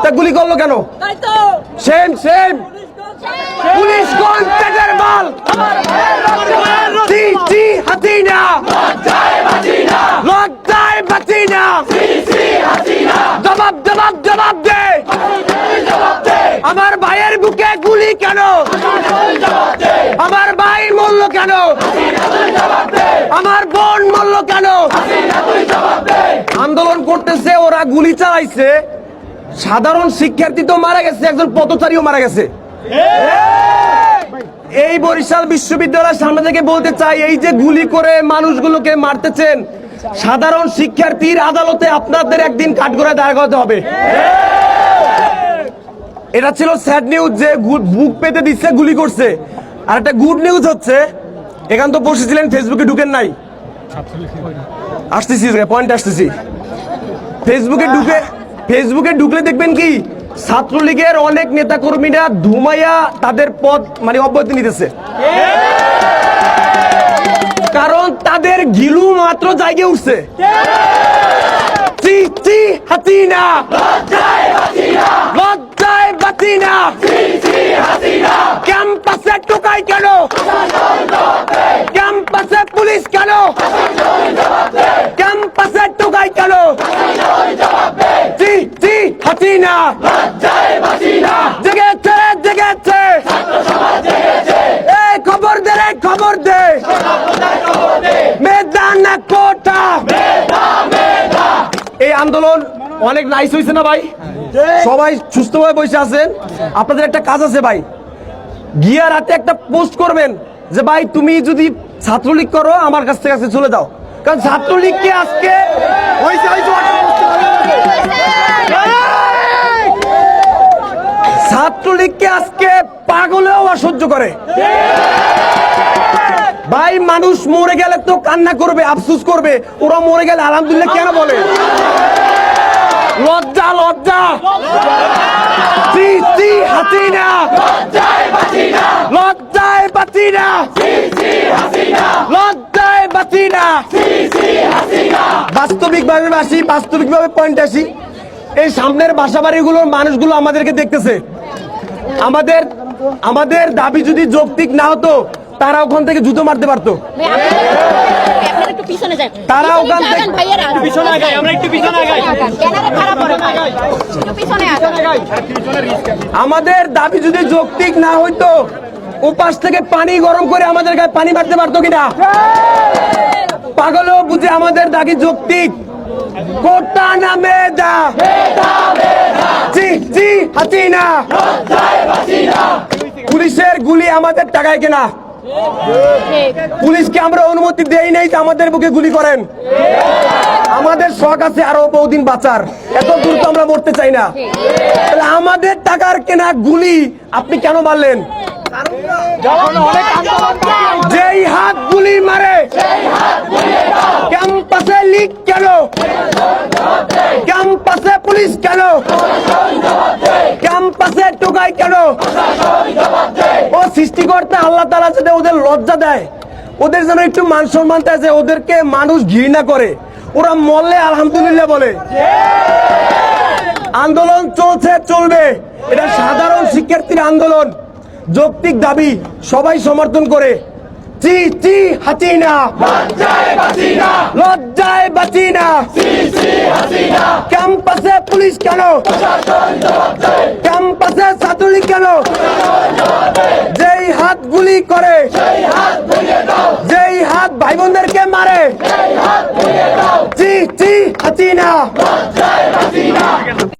তা গুলি করলো কেন? সেম সেম পুলিশ কোন পেটের বাল? হাসিনা লজ্জায় বাঁচি না। জবাব জবাব জবাব দে। আমার ভাইয়ের বুকে গুলি কেন? আমার ভাই মরল কেন? আমার বোন মরল কেন? আন্দোলন করতেছে, ওরা গুলি চালাইছে, সাধারণ শিক্ষার্থী তো মারা গেছে, একজন পথচারীও মারা গেছে। এই বরিশাল বিশ্ববিদ্যালয়ের সামনে থেকে বলতে চাই, এই যে গুলি করে মানুষগুলোকে মারতেছেন, সাধারণ শিক্ষার্থীর আদালতে আপনাদের একদিন কাঠগড়ায় দাঁড় করাতে হবে। এটা ছিল স্যাড নিউজ যে বুক পেতে দিচ্ছে, গুলি করছে। আর একটা গুড নিউজ হচ্ছে, এখান তো বসেছিলেন, ফেসবুকে ঢুকেন নাই। আসতেছি পয়েন্ট আসতেছি। ফেসবুকে ঢুকলে দেখবেন কি ছাত্রলীগের অনেক নেতা কর্মীরা ধুমাইয়া তাদের পদ মানে অব্যাহতি নিতেছে, কারণ তাদের গিলু মাত্র জায়গায় উঠছে। হাসিনা লজ্জায় বাঁচি না। ক্যাম্পাসে টোকাই কেন? ক্যাম্পাসে পুলিশ কেন? ক্যাম্পাসে টোকাই কেন? হাসিনা জেগেছে জেগেছে। এই খবর দে রে, খবর দে। মেদানা কোটা। এই আন্দোলন অনেক নাইস হয়েছে না ভাই? সবাই সুস্থভাবে বসে আছেন। আপনাদের একটা কাজ আছে ভাই, গিয়া রাতে একটা পোস্ট করবেন যে ভাই তুমি যদি ছাত্রলীগ করো আমার কাছ থেকে চলে যাও, কারণ ছাত্রলীগকে আজকে ছাত্রলীগকে আজকে পাগলেও অসহ্য করে। ভাই মানুষ মরে গেলে তো কান্না করবে, আফসোস করবে, ওরা মরে গেলে আলহামদুলিল্লাহ কেন বলে? লজ্জা লজ্জা। হাসিনা লজ্জায় বাঁচি না। লজ্জায় বাঁচি না। বাস্তবিকভাবে আসি, বাস্তবিকভাবে পয়েন্ট আসি। এই সামনের বাসা বাড়িগুলোর মানুষগুলো আমাদেরকে দেখতেছে। আমাদের দাবি যদি যৌক্তিক না হতো, তারা ওখান থেকে জুতো মারতে পারতো। তারা ওখান থেকে আমাদের দাবি যদি যৌক্তিক না হইতো, উপাস থেকে পানি গরম করে আমাদের গায়ে পানি মারতে পারতো কিনা? পাগলও বুঝে আমাদের দাবি যৌক্তিক। কোটা না মেধা। হাসিনা পুলিশের গুলি আমাদের টাকায় কেনা। পুলিশকে আমরা অনুমতি দেই নাই যে আমাদের বুকে গুলি করেন। আমাদের শখ আছে আরো বহুদিন বাঁচার, এত দূর তো আমরা মরতে চাই না। তাহলে আমাদের টাকার কেনা গুলি আপনি কেন মারলেন? যেই হাত গুলি মারে ক্যাম্পাসে লিক কেন? ক্যাম্পাসে পুলিশ কেন? ক্যাম্পাসে টোকাই কেন? ও সৃষ্টিকর্তা আল্লাহ তাআলা যাতে ওদের লজ্জা দেয়, ওদের যেন একটু মান সম্মান দেয়, যে ওদেরকে মানুষ ঘৃণা করে, ওরা মরলে আলহামদুলিল্লাহ বলে। আন্দোলন চলছে, চলবে। এটা সাধারণ শিক্ষার্থীর আন্দোলন, যৌক্তিক দাবি, সবাই সমর্থন করে। হাসিনা লজ্জায় বাঁচি না। ক্যাম্পাসে পুলিশ কেন? ক্যাম্পাসে ছাত্রলীগ কেন? যেই হাত গুলি করে, যেই হাত ভাই বোনদেরকে মারে। হাসিনা